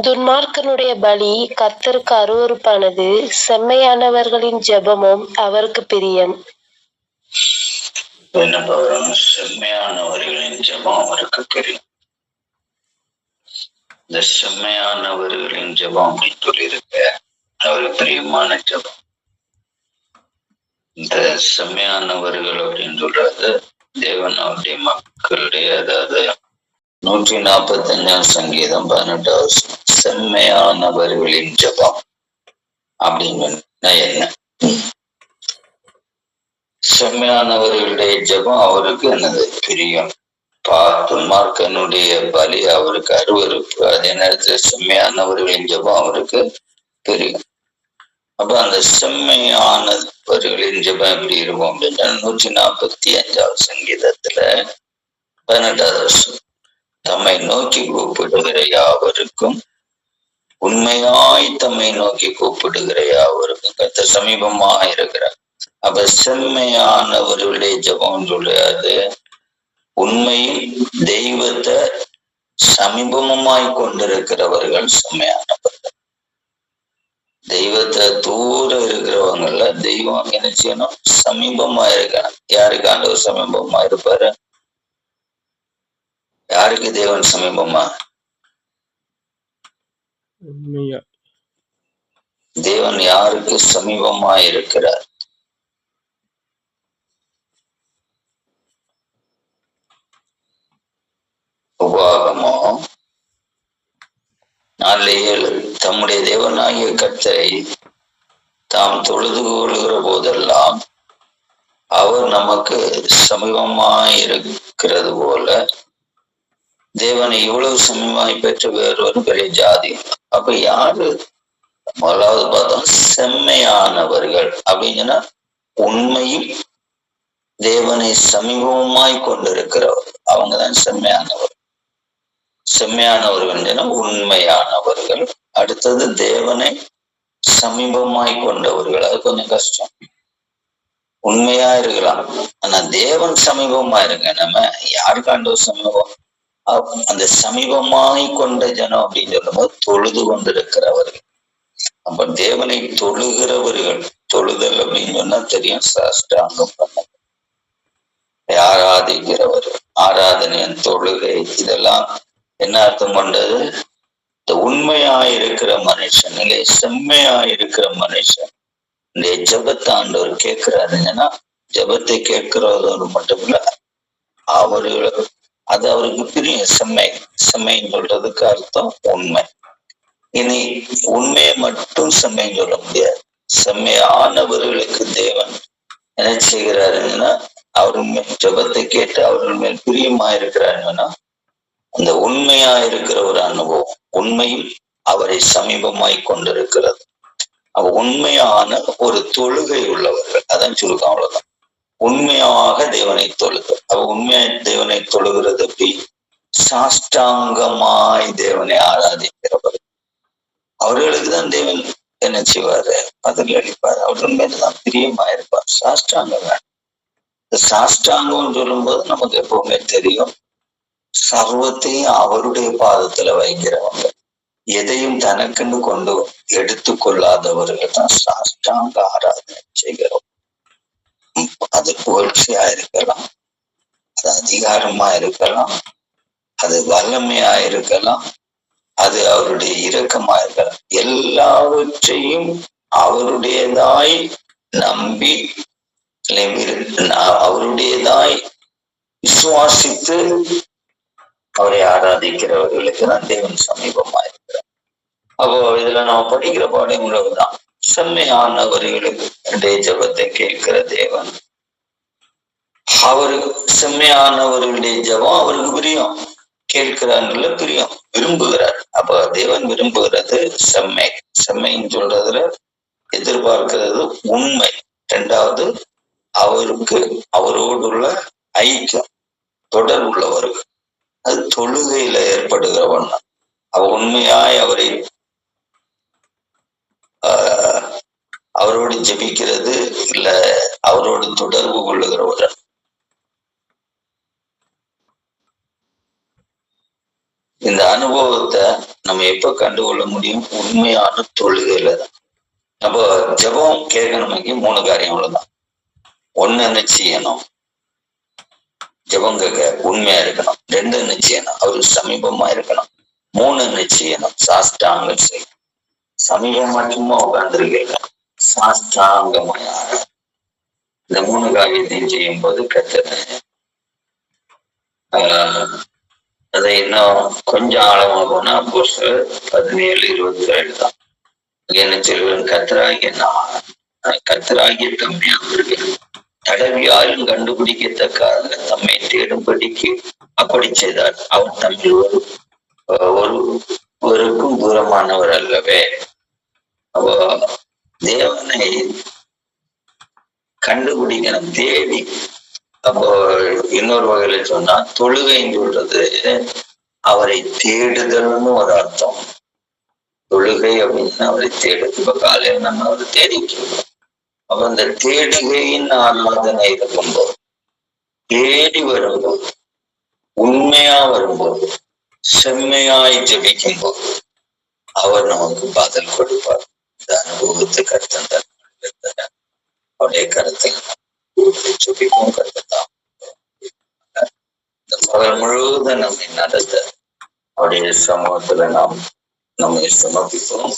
துன்மார்க்கனுடைய பலி கர்த்தருக்கு அருவருப்பானது, செம்மையானவர்களின் ஜெபமும் அவருக்கு பிரியம். என்ன பாக்குறோம்? செம்மையானவர்களின் ஜெபம் அவருக்கு பிரியம். இந்த செம்மையானவர்களின் ஜெபம் அப்படின்னு சொல்லியிருக்க அவருக்கு பிரியமான ஜெபம். இந்த செம்மையானவர்கள் அப்படின்னு சொல்றது தேவன் அவருடைய மக்களுடைய, அதாவது 145 சங்கீதம் 18 செம்மையானவர்களின் ஜெபம் அப்படின்னு என்ன? செம்மையானவர்களுடைய ஜெபம் அவருக்கு என்னது? பிரியம். துன்மார்க்கனுடைய பலி அவருக்கு அருவருப்பு. அதே நேரத்தில் செம்மையானவர்களின் ஜெபம் அவருக்கு பிரியம். அப்ப அந்த செம்மையானவர்களின் ஜெபம் எப்படி இருக்கும் அப்படின்னா 145 சங்கீதத்துல 18 தம்மை நோக்கி கூப்பிடுகிற யாவருக்கும், உண்மையாய் தம்மை நோக்கி கூப்பிடுகிற யாவருக்கும் கர்த்தர் சமீபமாக இருக்கிறார். அப்ப செம்மையானவர்களுடைய ஜெபம் சொல்றாது உண்மையும் தெய்வத்தை சமீபமாய் கொண்டிருக்கிறவர்கள் செம்மையானவர்கள். தெய்வத்தை தூர இருக்கிறவங்கள தெய்வம் என்ன செய்யணும்? சமீபமா இருக்கணும். யாருக்கு ஆண்டவர் சமீபமா இருப்பாரு? யாருக்கு தேவன் சமீபமா? தேவன் யாருக்கு சமீபமா இருக்கிறார்? உபாகமோ 4:7 தம்முடைய தேவனாகிய கர்த்தரை தாம் தொழுது கொள்கிற போதெல்லாம் அவர் நமக்கு சமீபமாய் இருக்கிறது போல தேவனை இவ்வளவு சமீபமாய் பெற்ற வேறொரு பெரிய ஜாதி. அப்ப யாரு? முதலாவது பார்த்தோம் செம்மையானவர்கள் அப்படின்னா உண்மையும் தேவனை சமீபமாய் கொண்டிருக்கிறவர், அவங்கதான் செம்மையானவர். செம்மையானவர்கள் உண்மையானவர்கள். அடுத்தது தேவனை சமீபமாய் கொண்டவர்கள். அது கொஞ்சம் கஷ்டம். உண்மையா இருக்கலாம், ஆனா தேவன் சமீபமா இருங்க. நம்ம யாருக்காண்டவர் சமீபம்? அந்த சமீபமாய் கொண்ட ஜனம் அப்படின்னு சொல்லும் போது தொழுது கொண்டிருக்கிறவர்கள். அப்ப தேவனை தொழுகிறவர்கள், தொழுதல் அப்படின்னு சொன்னா தெரியும், சாஷ்டாங்கம் பண்ண ஆராதிக்கிறவர்கள், ஆராதனையின் தொழுகை, இதெல்லாம் என்ன அர்த்தம் கொண்டது? இந்த உண்மையாயிருக்கிற மனுஷன், இல்லை செம்மையாயிருக்கிற மனுஷன் இந்த ஜெபத்தை ஆண்டவர் கேட்கிறாருங்கன்னா, ஜெபத்தை கேட்கிறதோடு மட்டும் இல்ல, அவர்களுக்கு அது அவருக்கு பிரியும். செம்மைன்னு சொல்றதுக்கு அர்த்தம் உண்மை. இனி உண்மையை மட்டும் செம்மைன்னு சொல்ல முடியாது. செம்மையானவர்களுக்கு தேவன் என்ன செய்கிறாருன்னா, அவர் ஜெபத்தை கேட்டு அவர்கள் மேல் பிரியமா இருக்கிறாருன்னா அந்த உண்மையா இருக்கிற ஒரு அனுபவம், உண்மையும் அவரை சமீபமாய் கொண்டிருக்கிறது. அவ உண்மையான ஒரு தொழுகை உள்ளவர்கள், அதான் சொல்லுங்க. அவ்வளவுதான். உண்மையாக தேவனை தொழுது. அவ உண்மையா தேவனை தொழுகிறது எப்படி? சாஷ்டாங்கமாய் தேவனை ஆராதிக்கிறவர். அவர்களுக்கு தான் தேவன் என்ன செய்வாரு? பதில் அளிப்பார். அவர்கள் மேலதான் பிரியமா இருப்பார். சாஷ்டாங்கம் வேணும். சாஷ்டாங்கம் சொல்லும் போது நமக்கு எப்பவுமே தெரியும், சர்வத்தையும் அவருடைய பாதத்துல வைக்கிறவங்க, எதையும் தனக்குன்னு கொண்டு எடுத்து கொள்ளாதவர்கள் தான் சாஷ்டாங்க ஆராதனை செய்கிறோம். அது புகழ்ச்சியா இருக்கலாம், அது அதிகாரமா இருக்கலாம், அது வல்லமையா இருக்கலாம், அது அவருடைய இரக்கமா இருக்கலாம். எல்லாவற்றையும் அவருடையதாய் நம்பி அவருடையதாய் விசுவாசித்து அவரை ஆராதிக்கிறவர்களுக்கு தான் தேவன் சமீபமா இருக்கிறார். அப்போ இதுல நம்ம படிக்கிற பாடம் உள்ளதுதான். செம்மையானவர்களுக்கு ஜெபத்தை கேட்கிற தேவன், அவருக்கு செம்மையானவர்களுடைய ஜெபம் அவருக்கு பிரியம். கேட்கிறாங்கல்ல, பிரியம், விரும்புகிறார். அப்ப தேவன் விரும்புகிறது செம்மை. செம்மைன்னு சொல்றதுல எதிர்பார்க்கிறது உண்மை. இரண்டாவது அவருக்கு அவரோடு உள்ள ஐக்கியம், தொடர் உள்ளவர்கள். அது தொழுகையில ஏற்படுகிறவன். அவ உண்மையாய் அவரை அவரோடு ஜெபிக்கிறது இல்ல அவரோடு தொடர்பு கொள்ளுகிறவர்கள். இந்த அனுபவத்தை நம்ம எப்ப கண்டுகொள்ள முடியும்? உண்மையான தொழுகையில தான். அப்போ ஜெபம் கேட்கணுமைக்கு 3 காரியம் அவ்வளவுதான். ஒண்ணு என்ன செய்யணும்? ஜெபம் கேட்க உண்மையா இருக்கணும். 2 என்ன செய்யணும்? அவருக்கு சமீபமா இருக்கணும். 3 என்ன செய்யணும்? சாஷ்டாங்கம் செய்யணும். சமீபமா சும்மா உட்கார்ந்துருக்கல, சாஷ்டாங்கமாக இந்த 3 காரியத்தையும் செய்யும் போது கத்தனை அதை இன்னும் கொஞ்சம் ஆழமா போனா அப்போஸ்தலர் 17:27 தான். என்ன சொல்லுவேன்? கர்த்தராகிய தம்மையாருக்கு தடவியாலும் கண்டுபிடிக்கத்தக்காக தம்மை தேடும்படிக்கு அப்படி செய்தார். அவர் தம்மில் ஒருவருக்கும் தூரமானவர் அல்லவே. அப்போ தேவனை கண்டுபிடிக்கணும், தேடி. அப்போ இன்னொரு வகையில சொன்னா தொழுகைன்னு சொல்றது அவரை தேடுதல்னு ஒரு அர்த்தம். தொழுகை அப்படின்னு அவரை தேடு. இப்ப காலையில நம்ம அவரை தேடிட்டு இருக்கோம். அப்ப அந்த தேடுகையின் ஆராதனை இருக்கும்போது, தேடி வரும்போது, உண்மையா வரும்போது, செம்மையாய் ஜெபிக்கும் போது அவர் நமக்கு பதில் கொடுப்பார். இந்த அனுபவத்தை கருத்தந்தார் அவருடைய கருத்தில் ஜெபிக்கும் கருத்தான் இந்த பகல் முழுவதும் நம்மை நடத்த அவருடைய சமூகத்துல நாம் நம்மை சமர்ப்பிப்போம்.